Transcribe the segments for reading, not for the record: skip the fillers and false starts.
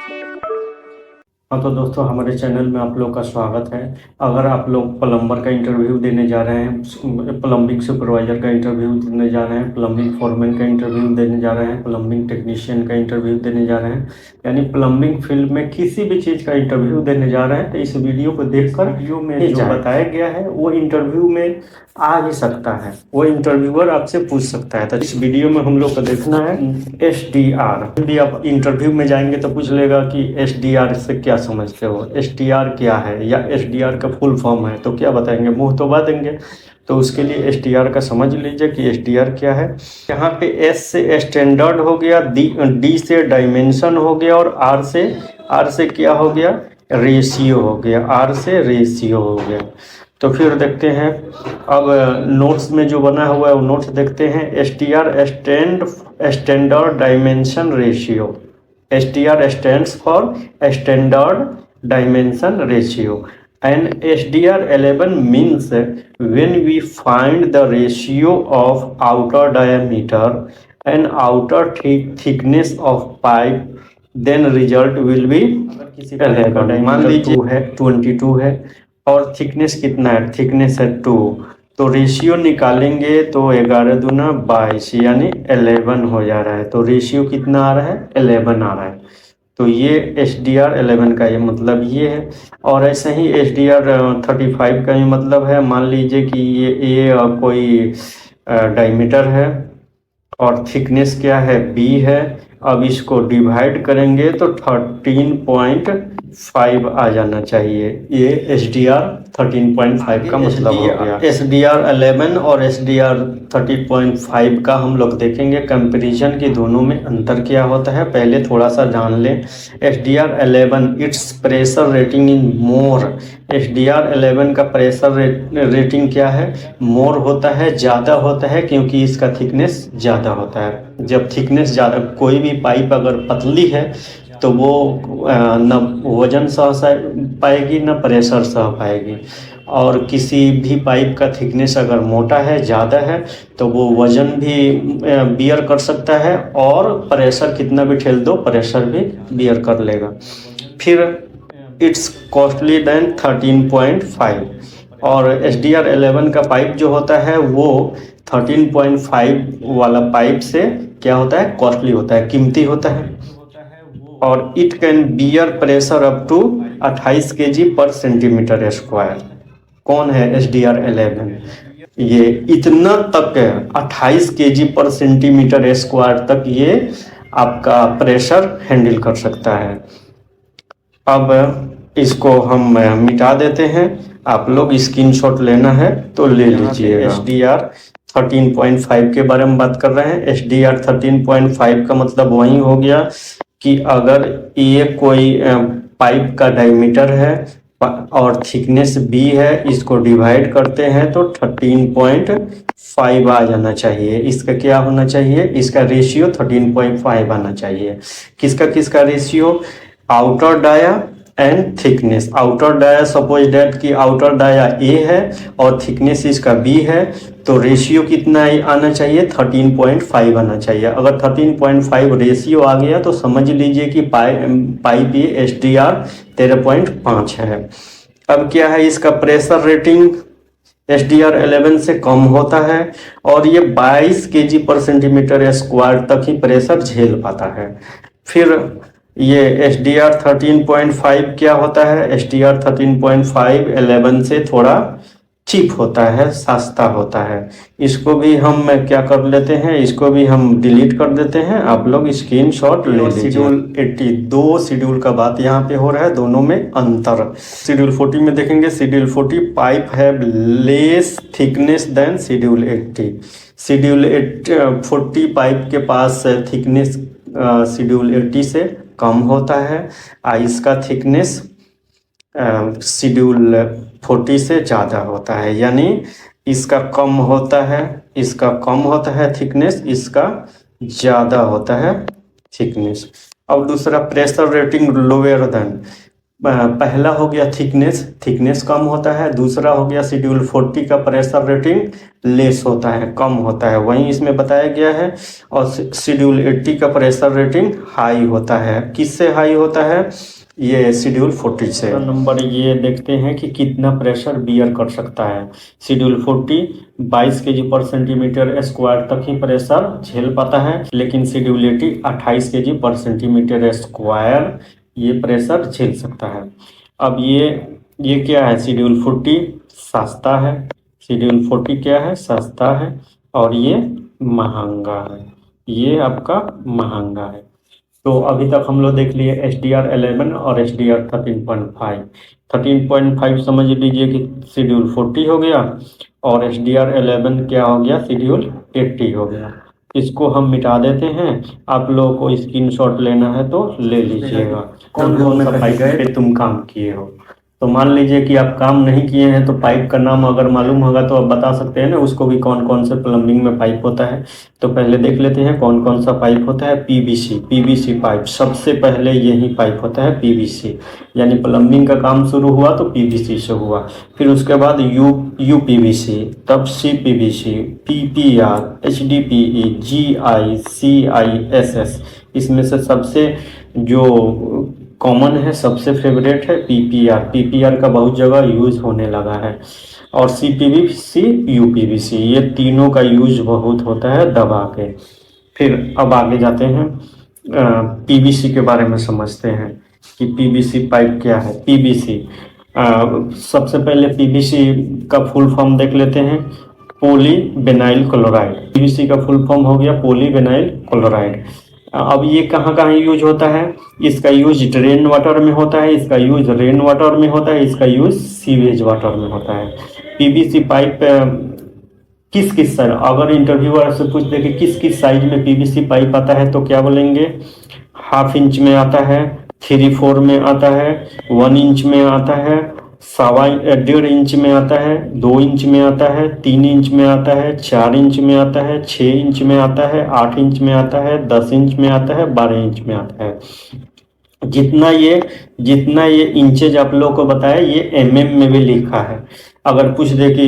हाँ तो दोस्तों, हमारे चैनल में आप लोग का स्वागत है। अगर आप लोग प्लम्बर का इंटरव्यू देने जा रहे हैं, प्लम्बिंग सुपरवाइजर का इंटरव्यू देने जा रहे हैं, प्लम्बिंग फोरमैन का इंटरव्यू देने जा रहे हैं, प्लम्बिंग टेक्नीशियन का इंटरव्यू देने जा रहे हैं, यानी प्लम्बिंग फील्ड में किसी भी चीज़ का इंटरव्यू देने जा रहे हैं, तो इस वीडियो को देखकर वीडियो में जो बताया गया है वो इंटरव्यू में आ ही सकता है, वो इंटरव्यूअर आपसे पूछ सकता है। तो इस वीडियो में हम लोग को देखना है SDR। भी आप इंटरव्यू में जाएंगे तो पूछ लेगा कि SDR से क्या समझते हो, SDR क्या है, या SDR का फुल फॉर्म है, तो क्या बताएंगे, मुंह तो बता देंगे। तो उसके लिए SDR का समझ लीजिए कि SDR क्या है। यहाँ पे S से स्टैंडर्ड हो गया, D से डायमेंशन हो गया, और R से क्या हो गया, रेशियो हो गया, R से रेशियो हो गया। तो फिर देखते हैं, अब नोट्स में जो बना हुआ है वो नोट्स देखते हैं। SDR standard dimension ratio. SDR stands for standard dimension ratio, and SDR 11 means when we find the ratio of outer diameter and outer thickness of pipe, then result will be 11। मान लीजिए है 22 है, और thickness कितना है, thickness है 2, तो ratio निकालेंगे तो 11 दूना 22, यानी 11 हो जा रहा है। तो रेशियो कितना आ रहा है, 11 आ रहा है। तो ये SDR 11 का ये मतलब ये है। और ऐसे ही SDR 35 का भी मतलब है। मान लीजिए कि ये कोई डायमीटर है और थिकनेस क्या है, B है। अब इसको डिवाइड करेंगे तो 13.5 आ जाना चाहिए। ये SDR 13.5 का मतलब हो गया। SDR 11 और SDR 13.5 का हम लोग देखेंगे कंपैरिजन की, दोनों में अंतर क्या होता है, पहले थोड़ा सा जान लें। SDR 11 it's pressure rating in more. SDR 11 का प्रेशर रेटिंग क्या है, मोर होता है, ज़्यादा होता है, क्योंकि इसका थिकनेस ज़्यादा होता है। जब थिकनेस ज़्यादा, कोई भी पाइप अगर पतली है तो वो न वजन सह पाएगी न प्रेशर सह पाएगी। और किसी भी पाइप का थिकनेस अगर मोटा है, ज़्यादा है, तो वो वजन भी बियर कर सकता है, और प्रेशर कितना भी ठेल दो प्रेशर भी बियर कर लेगा। फिर इट्स कॉस्टली देन 13.5। और SDR 11 का पाइप जो होता है वो 13.5 वाला पाइप से क्या होता है, कॉस्टली होता है, कीमती होता है। और it can bear pressure up to 28 kg पर सेंटीमीटर स्क्वायर। कौन है SDR 11? ये इतना तक 28 kg पर सेंटीमीटर स्क्वायर तक ये आपका प्रेशर हैंडल कर सकता है। अब इसको हम मिटा देते हैं, आप लोग स्क्रीनशॉट लेना है तो ले लीजिएगा। SDR 13.5 के बारे में बात कर रहे हैं। SDR 13.5 का मतलब वही हो गया कि अगर ये कोई पाइप का डायमीटर है और थिकनेस B है, इसको डिवाइड करते हैं तो 13.5 आ जाना चाहिए। इसका क्या होना चाहिए, इसका रेशियो 13.5 आना चाहिए। किसका किसका ratio, outer dia and thickness. Outer dia, suppose that कि आउटर डाया A है और थिकनेस इसका B है, तो रेशियो कितना आना चाहिए, 13.5 आना चाहिए। अगर 13.5 रेशियो आ गया तो समझ लीजिए कि पाइप ये SDR 13.5 है। अब क्या है, इसका प्रेशर रेटिंग SDR 11 से कम होता है, और ये 22 kg पर सेंटीमीटर स्क्वायर तक ही प्रेशर झेल पाता है। फिर ये SDR 13.5 क्या होता है, SDR 13.5 11 से थोड़ा चीप होता है, सस्ता होता है। इसको भी हम क्या कर लेते हैं, इसको भी हम डिलीट कर देते हैं, आप लोग स्क्रीनशॉट ले लीजिए। शेड्यूल 80, दो शेड्यूल का बात यहाँ पे हो रहा है, दोनों में अंतर। शेड्यूल 40 में देखेंगे, शेड्यूल 40 पाइप है less thickness than schedule 80। Schedule 40 pipe के पास थिकनेस शेड्यूल 80 से कम होता है, इसका थिकनेस शेड्यूल 40 से ज़्यादा होता है, यानी इसका कम होता है, इसका कम होता है थिकनेस, इसका ज़्यादा होता है थिकनेस। अब दूसरा, प्रेशर रेटिंग लोअर देन। पहला हो गया थिकनेस, थिकनेस कम होता है। दूसरा हो गया शेड्यूल 40 का प्रेशर रेटिंग लेस होता है, कम होता है, वहीं इसमें बताया गया है। और शेड्यूल 80 का प्रेशर रेटिंग हाई होता है। किससे हाई होता है? ये शेड्यूल 40 से। नंबर ये देखते हैं कि कितना प्रेशर बियर कर सकता है। शेड्यूल 40 22 केजी पर सेंटीमीटर स्क्वायर तक ही प्रेशर झेल पाता है, लेकिन शेड्यूल 80 28 केजी पर सेंटीमीटर स्क्वायर ये प्रेशर झेल सकता है। अब ये क्या है? शेड्यूल 40 सस्ता है। शेड्यूल 40 क्या है? सस्ता है। और ये महंगा है। ये आपका महंगा है। तो अभी तक हम लोग देख लिए SDR11 और SDR 13.5। 13.5 समझ लीजिए कि शेड्यूल 40 हो गया, और SDR11 क्या हो गया? शेड्यूल 80 हो गया। इसको हम मिटा देते हैं। आप लोगों को स्क्रीनशॉट लेना है तो ले लीजिएगा। कौन कौन सा पाइप पे तुम काम किए हो? तो मान लीजिए कि आप काम नहीं किए हैं, तो पाइप का नाम अगर मालूम होगा तो आप बता सकते हैं ना उसको भी, कौन कौन से प्लम्बिंग में पाइप होता है। तो पहले देख लेते हैं कौन कौन सा पाइप होता है। पीवीसी पाइप सबसे पहले यही पाइप होता है, पीवीसी। यानी प्लम्बिंग का काम शुरू हुआ तो पीवीसी से हुआ। फिर उसके बाद यूपीवीसी, तब सीपीवीसी, पीपीआर, एचडीपीई, जीआई, सीआईएसएस। इसमें से सबसे जो कॉमन है, सबसे फेवरेट है पीपीआर। पीपीआर का बहुत जगह यूज होने लगा है। और सीपीवीसी, यूपीवीसी, ये तीनों का यूज बहुत होता है दबा के। फिर अब आगे जाते हैं, पीवीसी के बारे में समझते हैं कि पीवीसी पाइप क्या है। पीवीसी सबसे पहले पीवीसी का फुल फॉर्म देख लेते हैं। पोली विनाइल क्लोराइड। पीवीसी का फुल फॉर्म हो गया पोली विनाइल क्लोराइड। अब ये कहाँ कहाँ यूज होता है? इसका यूज ड्रेन वाटर में होता है, इसका यूज रेन वाटर में होता है, इसका यूज सीवेज वाटर में होता है। पीवीसी पाइप किस किस साइज, अगर इंटरव्यूअर से पूछ दे कि किस किस साइज में पीवीसी पाइप आता है तो क्या बोलेंगे? 1/2 इंच में आता है, 3/4 में आता है, 1 इंच में आता है, 1.5 इंच में आता है, 2 इंच में आता है, 3 इंच में आता है, 4 इंच में आता है, 6 इंच में आता है, 8 इंच में आता है, 10 इंच में आता है, 12 इंच में आता है। जितना ये इंचेज आप लोगों को बताया, ये एमएम में भी लिखा है। अगर पूछ दे कि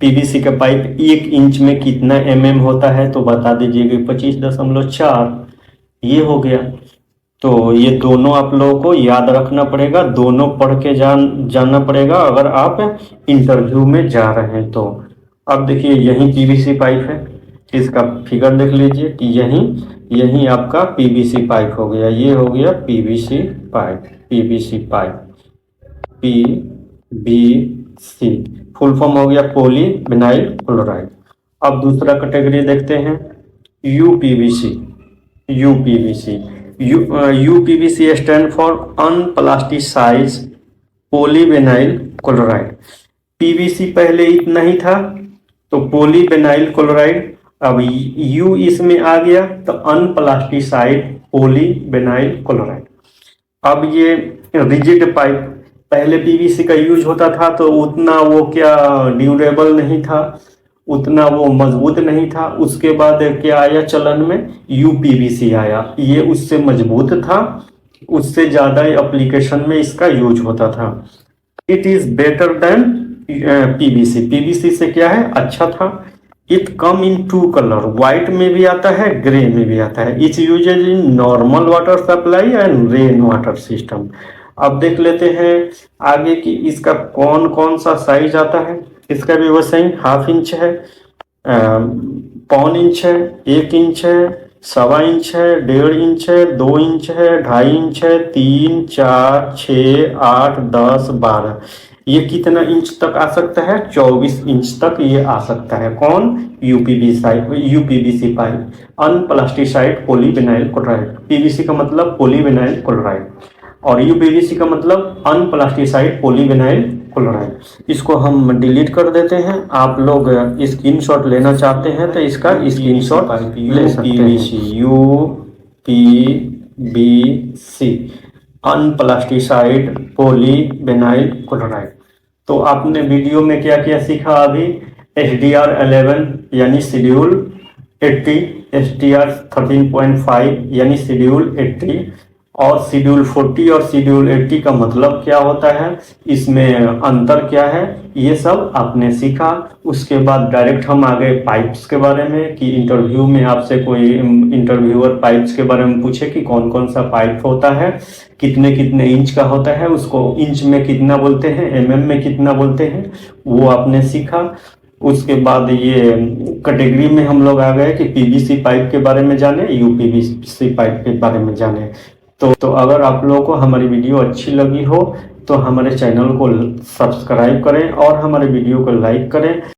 पीवीसी का पाइप 1 इंच में कितना एमएम होता है तो बता दीजिए कि 25.4। ये हो गया। तो ये दोनों आप लोगों को याद रखना पड़ेगा, दोनों पढ़ के जानना पड़ेगा अगर आप इंटरव्यू में जा रहे हैं तो। अब देखिए यही पीवीसी पाइप है, इसका फिगर देख लीजिए कि यही आपका पीवीसी पाइप हो गया। ये हो गया PVC pipe. PVC pipe, PVC full form हो गया पोली विनाइल क्लोराइड। अब दूसरा कैटेगरी देखते हैं, UPVC. UPVC UPVC stand for unplasticised polyvinyl chloride. PVC पहले इतना ही था तो पोलीविनाइल क्लोराइड, अब यू इसमें आ गया तो अनप्लास्टिसाइड पोलीविनाइल क्लोराइड। अब ये रिजिड पाइप, पहले पीवीसी का यूज होता था तो उतना वो क्या ड्यूरेबल नहीं था, उतना वो मजबूत नहीं था। उसके बाद क्या आया चलन में? यूपीवीसी आया। ये उससे मजबूत था, उससे ज़्यादा एप्लीकेशन में इसका यूज होता था। It is better than PVC. PVC से क्या है? अच्छा था। It come in 2 colour, white में भी आता है, ग्रे में भी आता है। Its uses in normal water supply and rain water system. अब देख लेते हैं आगे कि इसका कौन कौन सा साइज आता है। इसका भी वैसे ही 1/2 इंच है, 1.25 है, 1 इंच है, 1.25 इंच है, 1.5 इंच है, 2 इंच है, 2.5 इंच है, 3, 4, 6, 8, 10, 12। ये कितना इंच तक आ सकता है? 24 इंच तक ये आ सकता है। कौन? UPVC pipe, unplasticised polyvinyl chloride. PVC का मतलब पोलीविनाइल क्लोराइड और यूपीवीसी का मतलब अनप्लास्टिसाइड पोलीविनाइल क्लोराइड। इसको हम डिलीट कर देते हैं। आप लोग स्क्रीनशॉट लेना चाहते हैं तो इसका स्क्रीनशॉट ले सकते हैं। UPVC unplasticised polyvinyl chloride. तो आपने वीडियो में क्या क्या सीखा अभी? SDR11 यानी शेड्यूल 80, SDR 13.5 यानी शेड्यूल 80, और शेड्यूल 40 और शेड्यूल 80 का मतलब क्या होता है, इसमें अंतर क्या है, ये सब आपने सीखा। उसके बाद डायरेक्ट हम आ गए पाइप्स के बारे में कि इंटरव्यू में आपसे कोई इंटरव्यूअर पाइप्स के बारे में पूछे कि कौन कौन सा पाइप होता है, कितने कितने इंच का होता है, उसको इंच में कितना बोलते हैं, एमएम में कितना बोलते हैं, वो आपने सीखा। उसके बाद ये कैटेगरी में हम लोग आ गए कि पीवीसी पाइप के बारे में जाने, यूपीवीसी पाइप के बारे में जाने। तो अगर आप लोगों को हमारी वीडियो अच्छी लगी हो तो हमारे चैनल को सब्सक्राइब करें और हमारे वीडियो को लाइक करें।